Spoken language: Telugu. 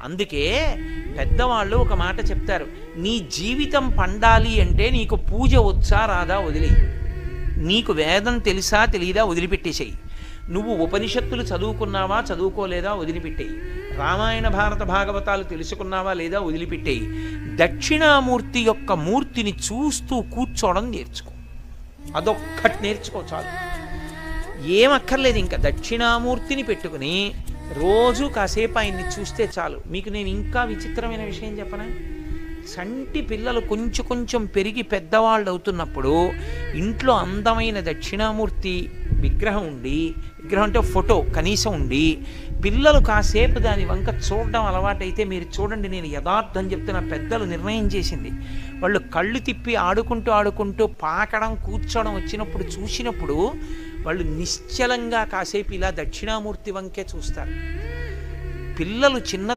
అందుకే పెద్దవాళ్ళు ఒక మాట చెప్తారు, నీ జీవితం పండాలి అంటే నీకు పూజ వచ్చా రాదా వదిలి, నీకు వేదం తెలుసా తెలియదా వదిలిపెట్టేసేయి, నువ్వు ఉపనిషత్తులు చదువుకున్నావా చదువుకోలేదా వదిలిపెట్టేయి, రామాయణ భారత భాగవతాలు తెలుసుకున్నావా లేదా వదిలిపెట్టేయి, దక్షిణామూర్తి యొక్క మూర్తిని చూస్తూ కూర్చోవడం నేర్చుకో. అదొక్కటి నేర్చుకో చాలు, ఏమక్కర్లేదు. ఇంకా దక్షిణామూర్తిని పెట్టుకుని రోజు కాసేపు ఆయన్ని చూస్తే చాలు. మీకు నేను ఇంకా విచిత్రమైన విషయం చెప్పనా, సంటి పిల్లలు కొంచెం కొంచెం పెరిగి పెద్దవాళ్ళు అవుతున్నప్పుడు ఇంట్లో అందమైన దక్షిణామూర్తి విగ్రహం ఉండి, విగ్రహం అంటే ఫోటో కనీసం ఉండి, పిల్లలు కాసేపు దాని వంక చూడడం అలవాటైతే మీరు చూడండి, నేను యథార్థం చెప్తున్న, పెద్దలు నిర్ణయం చేసింది, వాళ్ళు కళ్ళు తిప్పి ఆడుకుంటూ ఆడుకుంటూ పాకడం కూర్చోవడం వచ్చినప్పుడు చూసినప్పుడు వాళ్ళు నిశ్చలంగా కాసేపు ఇలా దక్షిణామూర్తి వంకే చూస్తారు. పిల్లలు చిన్న